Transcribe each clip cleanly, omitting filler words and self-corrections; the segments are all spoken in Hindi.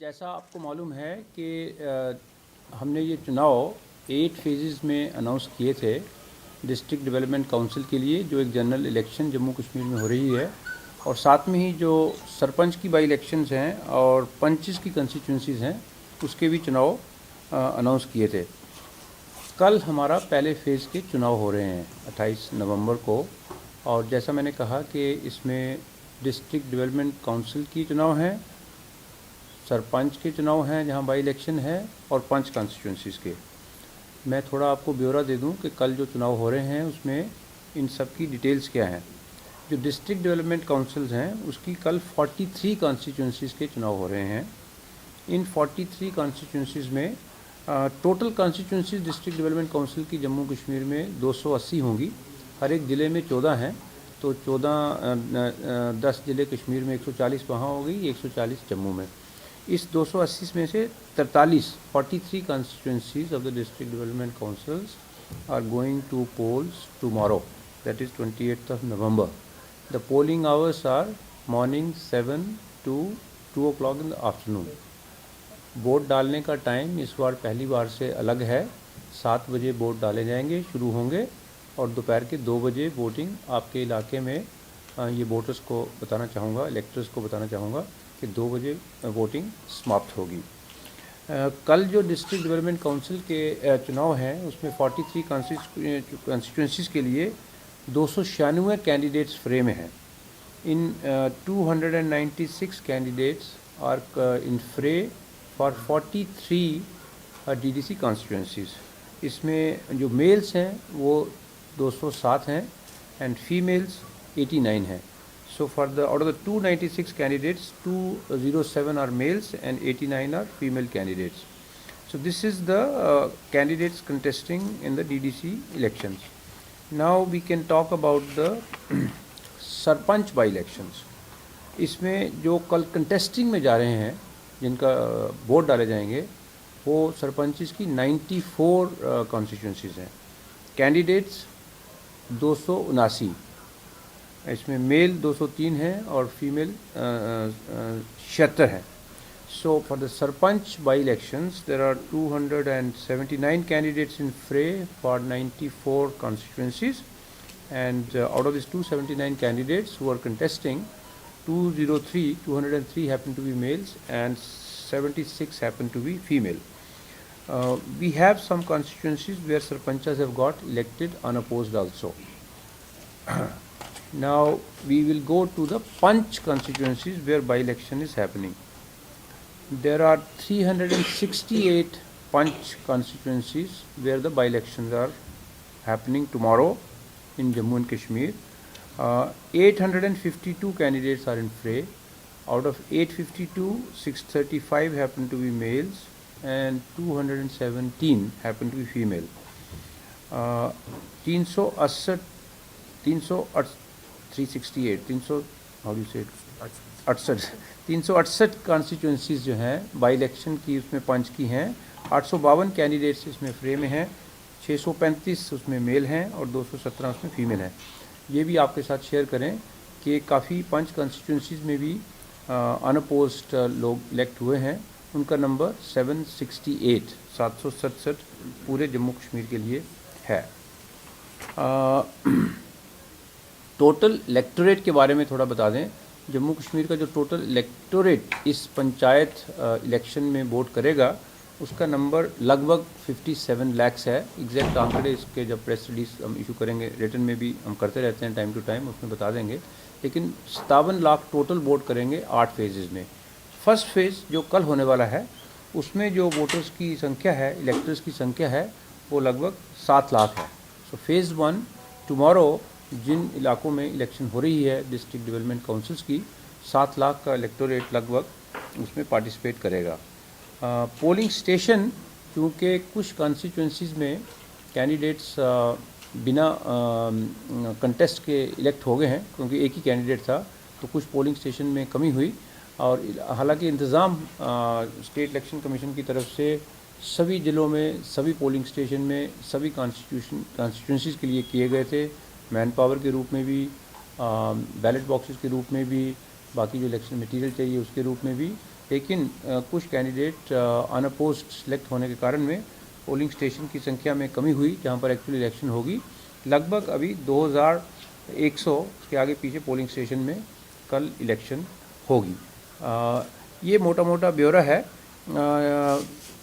जैसा आपको मालूम है कि हमने ये चुनाव 8 फेजेस में अनाउंस किए थे डिस्ट्रिक्ट डेवलपमेंट काउंसिल के लिए, जो एक जनरल इलेक्शन जम्मू कश्मीर में हो रही है, और साथ में ही जो सरपंच की बाई इलेक्शंस हैं और पंचेस की कंस्टिट्यूंसीज़ हैं उसके भी चुनाव अनाउंस किए थे। कल हमारा पहले फ़ेज़ के चुनाव हो रहे हैं 28 नवंबर को, और जैसा मैंने कहा कि इसमें डिस्ट्रिक्ट डेवलपमेंट काउंसिल की चुनाव हैं, सरपंच के चुनाव हैं जहां बाई इलेक्शन है, और पंच कॉन्स्टिट्यूंसीज़ के। मैं थोड़ा आपको ब्यौरा दे दूं कि कल जो चुनाव हो रहे हैं उसमें इन सब की डिटेल्स क्या हैं। जो डिस्ट्रिक्ट डेवलपमेंट काउंसिल्स हैं उसकी कल 43 कॉन्स्टिट्यूंसीज़ के चुनाव हो रहे हैं। इन 43 कॉन्स्टिट्यूंसीज़ में total constituencies district development council की जम्मू कश्मीर में 280 होंगी। हर एक ज़िले में 14 हैं, तो 10 ज़िले कश्मीर में 140 वहाँ हो गई, 140 जम्मू में। इस 280 में से 43 constituencies of the district development councils are going to polls tomorrow, that is 28th of November. The polling hours are morning 7 to 2 o'clock in the afternoon. Vote डालने का टाइम इस बार पहली बार से अलग है। 7 बजे वोट डाले जाएंगे, शुरू होंगे, और दोपहर के 2 बजे वोटिंग आपके इलाके में ये वोटर्स को बताना चाहूँगा, इलेक्टर्स को बताना चाहूँगा कि 2 बजे वोटिंग समाप्त होगी। कल जो डिस्ट्रिक्ट डेवलपमेंट काउंसिल के चुनाव हैं उसमें 43 कॉन्स्टिट्यूंसीज़ के लिए 296 कैंडिडेट्स फ्रे में हैं। इन 296 candidates are in fray for 43 DDC constituencies. इसमें जो मेल्स हैं वो 207 हैं एंड फीमेल्स 89 हैं। So for out of the 296 candidates, 207 are males and 89 are female candidates. So this is the candidates contesting in the DDC elections. Now we can talk about the sarpanch by elections. इसमें जो कल कंटेस्टिंग में जा रहे हैं, जिनका वोट डाले जाएंगे, वो सरपंचेस की 94 कॉन्स्टिट्यूंसीज़ हैं। कैंडिडेट्स 279, इसमें मेल 203 हैं और फीमेल 76 हैं। So for the sarpanch by elections there are 279 candidates in fray for 94 constituencies, and out of this 279 candidates who are contesting, 203 happen to be males and 76 happen to be female. We have some constituencies where sarpanchas have got elected unopposed also. Now we will go to the Panch constituencies where by-election is happening. There are 368 Panch constituencies where the by-elections are happening tomorrow in Jammu and Kashmir. 852 candidates are in fray. Out of 852, 635 happen to be males and 217 happen to be female. 368 constituencies जो हैं बाई इलेक्शन की उसमें पंच की हैं। 852 कैंडिडेट्स इसमें फ्रे में हैं, 635 उसमें मेल हैं और 217 उसमें फीमेल हैं। ये भी आपके साथ शेयर करें कि काफ़ी पंच कॉन्स्टिट्यूंसीज में भी अनअपोज्ड लोग इलेक्ट हुए हैं। उनका नंबर 767 पूरे जम्मू कश्मीर के लिए है। टोटल इलेक्टोरेट के बारे में थोड़ा बता दें। जम्मू कश्मीर का जो टोटल इलेक्टोरेट इस पंचायत इलेक्शन में वोट करेगा उसका नंबर लगभग 57 लाख है। एग्जैक्ट आंकड़े इसके जब प्रेस रिलीज हम इशू करेंगे, रिटर्न में भी हम करते रहते हैं टाइम टू टाइम, उसमें बता देंगे। लेकिन 57 लाख टोटल वोट करेंगे 8 फेजेज़ में। फर्स्ट फेज़ जो कल होने वाला है उसमें जो वोटर्स की संख्या है, इलेक्टर्स की संख्या है, वो लगभग 7 लाख है। सो फेज़ 1 टुमारो जिन इलाकों में इलेक्शन हो रही है डिस्ट्रिक्ट डेवलपमेंट काउंसिल्स की, 7 लाख का इलेक्टोरेट लगभग उसमें पार्टिसिपेट करेगा। पोलिंग स्टेशन, क्योंकि कुछ कॉन्स्टिट्यूंसीज़ में कैंडिडेट्स बिना कंटेस्ट के इलेक्ट हो गए हैं, क्योंकि एक ही कैंडिडेट था, तो कुछ पोलिंग स्टेशन में कमी हुई। और हालांकि इंतज़ाम स्टेट इलेक्शन कमीशन की तरफ से सभी ज़िलों में, सभी पोलिंग स्टेशन में, सभी कॉन्स्टिट्यूंसीज़ के लिए किए गए थे। मैन पावर के रूप में भी, बैलेट बॉक्सेस के रूप में भी, बाकी जो इलेक्शन मटेरियल चाहिए उसके रूप में भी, लेकिन कुछ कैंडिडेट अनअपोज्ड सेलेक्ट होने के कारण में पोलिंग स्टेशन की संख्या में कमी हुई जहां पर एक्चुअली इलेक्शन होगी। लगभग अभी 2100 के आगे पीछे पोलिंग स्टेशन में कल इलेक्शन होगी। ये मोटा मोटा ब्यौरा है।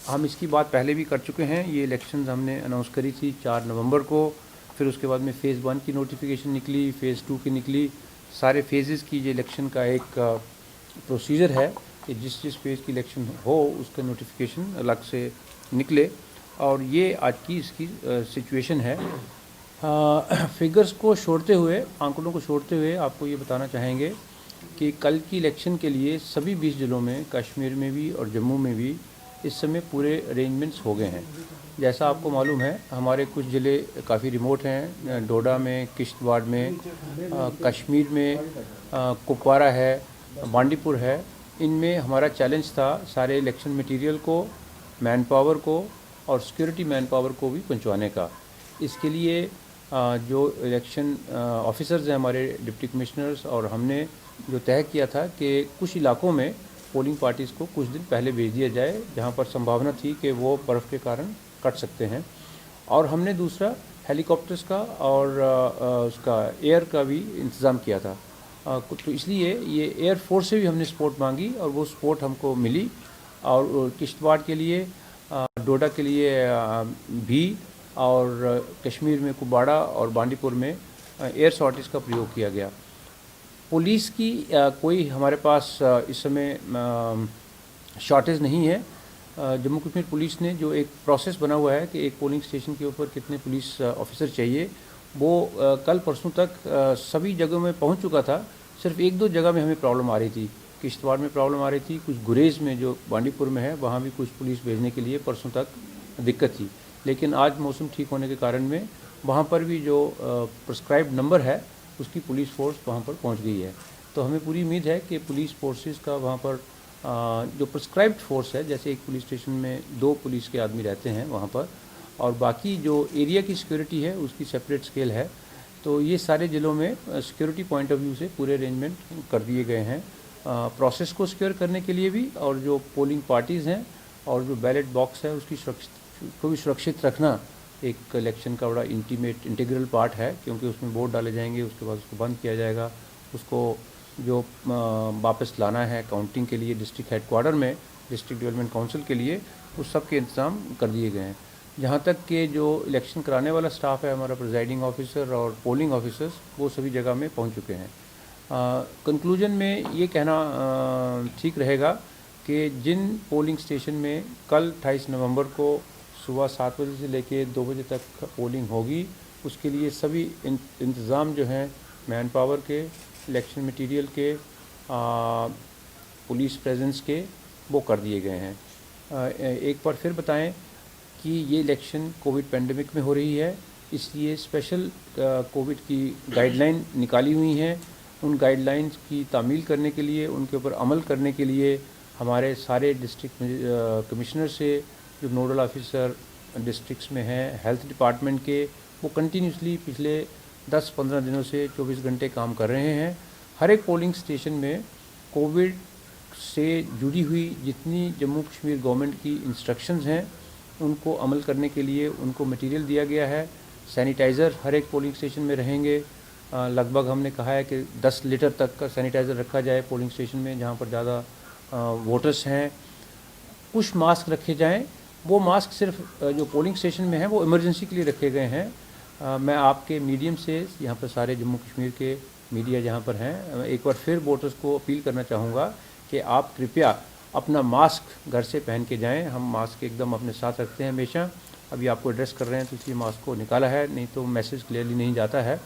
हम इसकी बात पहले भी कर चुके हैं। ये इलेक्शंस हमने अनाउंस करी थी 4 नवंबर को, फिर उसके बाद में फ़ेज़ 1 की नोटिफिकेशन निकली, फ़ेज़ 2 की निकली। सारे फेजेस की ये इलेक्शन का एक प्रोसीजर है कि जिस जिस फेज़ की इलेक्शन हो उसका नोटिफिकेशन अलग से निकले, और ये आज की इसकी सिचुएशन है। फिगर्स को छोड़ते हुए, आंकड़ों को छोड़ते हुए आपको ये बताना चाहेंगे कि कल की इलेक्शन के लिए सभी 20 जिलों में, कश्मीर में भी और जम्मू में भी इस समय पूरे अरेंजमेंट्स हो गए हैं। जैसा आपको मालूम है, हमारे कुछ ज़िले काफ़ी रिमोट हैं, डोडा में, किश्तवाड़ में, कश्मीर में कुपवारा है, बांडीपुर है। इनमें हमारा चैलेंज था सारे इलेक्शन मटेरियल को, मैन पावर को और सिक्योरिटी मैन पावर को भी पहुंचवाने का। इसके लिए जो इलेक्शन ऑफिसर्स हैं हमारे डिप्टी कमिश्नर्स, और हमने जो तय किया था कि कुछ इलाकों में पोलिंग पार्टीज़ को कुछ दिन पहले भेज दिया जाए जहां पर संभावना थी कि वो बर्फ़ के कारण कट सकते हैं। और हमने दूसरा हेलीकॉप्टर्स का और उसका एयर का भी इंतज़ाम किया था। तो इसलिए ये एयर फोर्स से भी हमने सपोर्ट मांगी और वो सपोर्ट हमको मिली। और किश्तवाड़ के लिए, डोडा के लिए भी, और कश्मीर में कुपवाड़ा और बांडीपुर में एयर सॉर्टिस का प्रयोग किया गया। पुलिस की कोई हमारे पास इस समय शॉर्टेज नहीं है। जम्मू कश्मीर पुलिस ने जो एक प्रोसेस बना हुआ है कि एक पोलिंग स्टेशन के ऊपर कितने पुलिस ऑफिसर चाहिए, वो कल परसों तक सभी जगहों में पहुंच चुका था। सिर्फ 1-2 जगह में हमें प्रॉब्लम आ रही थी। किश्तवाड़ में प्रॉब्लम आ रही थी, कुछ गुरेज में जो बांडीपुर में है वहाँ भी कुछ पुलिस भेजने के लिए परसों तक दिक्कत थी। लेकिन आज मौसम ठीक होने के कारण में वहाँ पर भी जो प्रिस्क्राइब्ड नंबर है उसकी पुलिस फोर्स वहाँ पर पहुँच गई है। तो हमें पूरी उम्मीद है कि पुलिस फोर्सेस का वहाँ पर जो प्रिस्क्राइब्ड फोर्स है, जैसे एक पुलिस स्टेशन में 2 पुलिस के आदमी रहते हैं वहाँ पर, और बाकी जो एरिया की सिक्योरिटी है उसकी सेपरेट स्केल है। तो ये सारे ज़िलों में सिक्योरिटी पॉइंट ऑफ व्यू से पूरे अरेंजमेंट कर दिए गए हैं, प्रोसेस को सिक्योर करने के लिए भी, और जो पोलिंग पार्टीज़ हैं और जो बैलेट बॉक्स है उसकी सुरक्षित रखना एक इलेक्शन का बड़ा इंटीग्रल पार्ट है, क्योंकि उसमें वोट डाले जाएंगे, उसके बाद उसको बंद किया जाएगा, उसको जो वापस लाना है काउंटिंग के लिए डिस्ट्रिक्ट हेडक्वार्टर में, डिस्ट्रिक्ट डेवलपमेंट काउंसिल के लिए, उस सब के इंतज़ाम कर दिए गए हैं। जहाँ तक कि जो इलेक्शन कराने वाला स्टाफ है हमारा, प्रिजाइडिंग ऑफिसर और पोलिंग ऑफिसर्स, वो सभी जगह में पहुँच चुके हैं। कंक्लूजन में ये कहना ठीक रहेगा कि जिन पोलिंग स्टेशन में कल 28 नवंबर को सुबह 7 बजे से लेकर 2 बजे तक पोलिंग होगी, उसके लिए सभी इंतज़ाम जो हैं मैन पावर के, इलेक्शन मटेरियल के, पुलिस प्रेजेंस के, वो कर दिए गए हैं। एक बार फिर बताएं कि ये इलेक्शन कोविड पेंडेमिक में हो रही है, इसलिए स्पेशल कोविड की गाइडलाइन निकाली हुई हैं। उन गाइडलाइंस की तामील करने के लिए, उनके ऊपर अमल करने के लिए हमारे सारे डिस्ट्रिक्ट कमिश्नर से, जो नोडल ऑफिसर डिस्ट्रिक्ट्स में हैं हेल्थ डिपार्टमेंट के, वो कंटिन्यूसली पिछले 10-15 दिनों से 24 घंटे काम कर रहे हैं। हर एक पोलिंग स्टेशन में कोविड से जुड़ी हुई जितनी जम्मू कश्मीर गवर्नमेंट की इंस्ट्रक्शंस हैं उनको अमल करने के लिए उनको मटेरियल दिया गया है। सैनिटाइज़र हर एक पोलिंग स्टेशन में रहेंगे। लगभग हमने कहा है कि 10 लीटर तक का सैनिटाइज़र रखा जाए पोलिंग स्टेशन में जहाँ पर ज़्यादा वोटर्स हैं। कुछ मास्क रखे जाएं, वो मास्क सिर्फ जो पोलिंग स्टेशन में हैं वो इमरजेंसी के लिए रखे गए हैं। मैं आपके मीडियम से यहाँ पर सारे जम्मू कश्मीर के मीडिया जहाँ पर हैं, एक बार फिर वोटर्स को अपील करना चाहूँगा कि आप कृपया अपना मास्क घर से पहन के जाएं। हम मास्क एकदम अपने साथ रखते हैं हमेशा। अभी आपको एड्रेस कर रहे हैं तो इसलिए मास्क को निकाला है, नहीं तो मैसेज क्लियरली नहीं जाता है।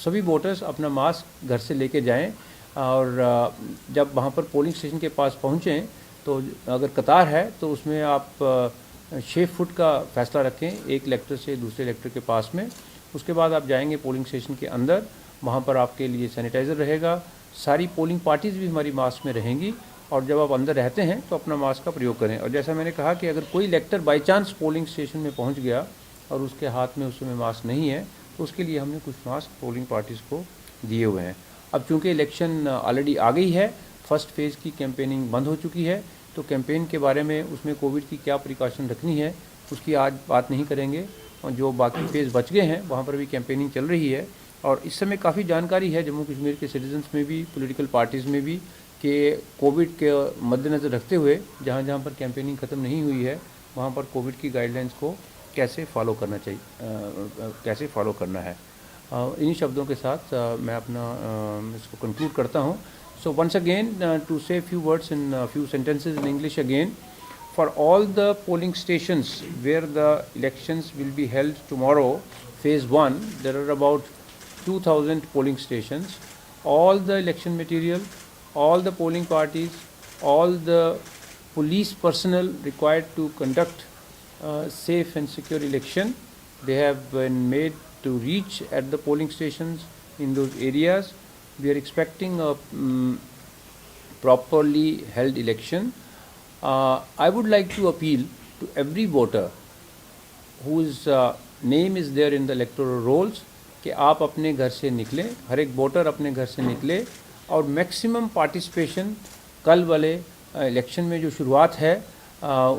सभी वोटर्स अपना मास्क घर से लेके जाएं, और जब वहाँ पर पोलिंग स्टेशन के पास पहुँचें तो अगर कतार है तो उसमें आप 6 फुट का फैसला रखें एक इलेक्टर से दूसरे इलेक्टर के पास में। उसके बाद आप जाएंगे पोलिंग स्टेशन के अंदर, वहाँ पर आपके लिए सैनिटाइज़र रहेगा। सारी पोलिंग पार्टीज़ भी हमारी मास्क में रहेंगी, और जब आप अंदर रहते हैं तो अपना मास्क का प्रयोग करें। और जैसा मैंने कहा कि अगर कोई इलेक्टर बाई चांस पोलिंग स्टेशन में पहुँच गया और उसके हाथ में उस समय मास्क नहीं है तो उसके लिए हमने कुछ मास्क पोलिंग पार्टीज़ को दिए हुए हैं। अब चूँकि इलेक्शन ऑलरेडी आ गई है, फर्स्ट फेज़ की कैंपेनिंग बंद हो चुकी है, तो कैंपेन के बारे में उसमें कोविड की क्या प्रिकॉशन रखनी है उसकी आज बात नहीं करेंगे। और जो बाकी फेज़ बच गए हैं वहाँ पर भी कैंपेनिंग चल रही है और इस समय काफ़ी जानकारी है जम्मू कश्मीर के सिटीजन्स में भी, पॉलिटिकल पार्टीज़ में भी, कि कोविड के मद्देनज़र रखते हुए जहाँ जहाँ पर कैंपेनिंग ख़त्म नहीं हुई है वहाँ पर कोविड की गाइडलाइंस को कैसे फॉलो करना चाहिए, कैसे फॉलो करना है। इन्हीं शब्दों के साथ मैं अपना इसको कंक्लूड करता हूँ। सो वंस अगेन टू से few words in few sentences in English again, for all the polling stations where the elections will be held tomorrow, phase 1, there are about 2,000 polling stations. All the election material, all the polling parties, all the police personnel required to conduct safe and secure election, they have been made to reach at the polling stations in those areas. We are expecting a properly held election. I would like to appeal to every voter whose name is there in the electoral rolls कि आप अपने घर से निकलें, हर एक वोटर अपने घर से निकले और मैक्सिमम पार्टिसिपेशन कल वाले इलेक्शन में जो शुरुआत है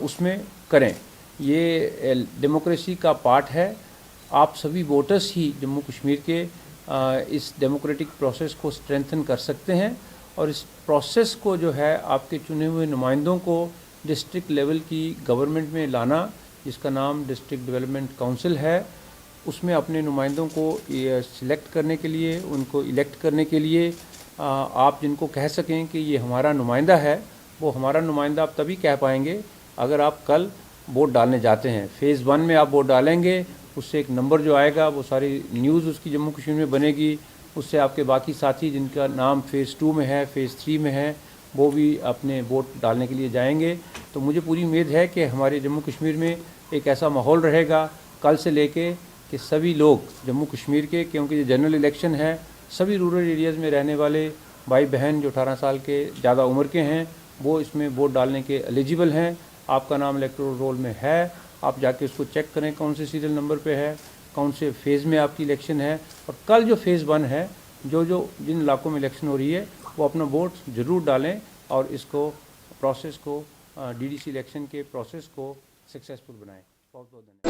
उसमें करें। ये डेमोक्रेसी का पार्ट है। आप सभी वोटर्स ही जम्मू कश्मीर के इस डेमोक्रेटिक प्रोसेस को स्ट्रेंथन कर सकते हैं और इस प्रोसेस को जो है आपके चुने हुए नुमाइंदों को डिस्ट्रिक्ट लेवल की गवर्नमेंट में लाना, जिसका नाम डिस्ट्रिक्ट डेवलपमेंट काउंसिल है, उसमें अपने नुमाइंदों को सिलेक्ट करने के लिए, उनको इलेक्ट करने के लिए आप जिनको कह सकें कि ये हमारा नुमाइंदा है, वो हमारा नुमाइंदा आप तभी कह पाएंगे अगर आप कल वोट डालने जाते हैं। फ़ेज़ 1 में आप वोट डालेंगे, उससे एक नंबर जो आएगा वो सारी न्यूज़ उसकी जम्मू कश्मीर में बनेगी, उससे आपके बाकी साथी जिनका नाम फ़ेज़ 2 में है, फ़ेज़ 3 में है, वो भी अपने वोट डालने के लिए जाएंगे। तो मुझे पूरी उम्मीद है कि हमारे जम्मू कश्मीर में एक ऐसा माहौल रहेगा कल से लेके कि सभी लोग जम्मू कश्मीर के, क्योंकि ये जनरल इलेक्शन है, सभी रूरल एरियाज़ में रहने वाले भाई बहन जो 18 साल के ज़्यादा उम्र के हैं वो इसमें वोट डालने के एलिजिबल हैं। आपका नाम इलेक्टोरल रोल में है, आप जाके उसको चेक करें कौन से सीरियल नंबर पे है, कौन से फेज़ में आपकी इलेक्शन है। और कल जो फ़ेज़ 1 है, जिन इलाकों में इलेक्शन हो रही है, वो अपना वोट ज़रूर डालें और इसको प्रोसेस को डीडीसी इलेक्शन के प्रोसेस को सक्सेसफुल बनाएं। बहुत बहुत धन्यवाद।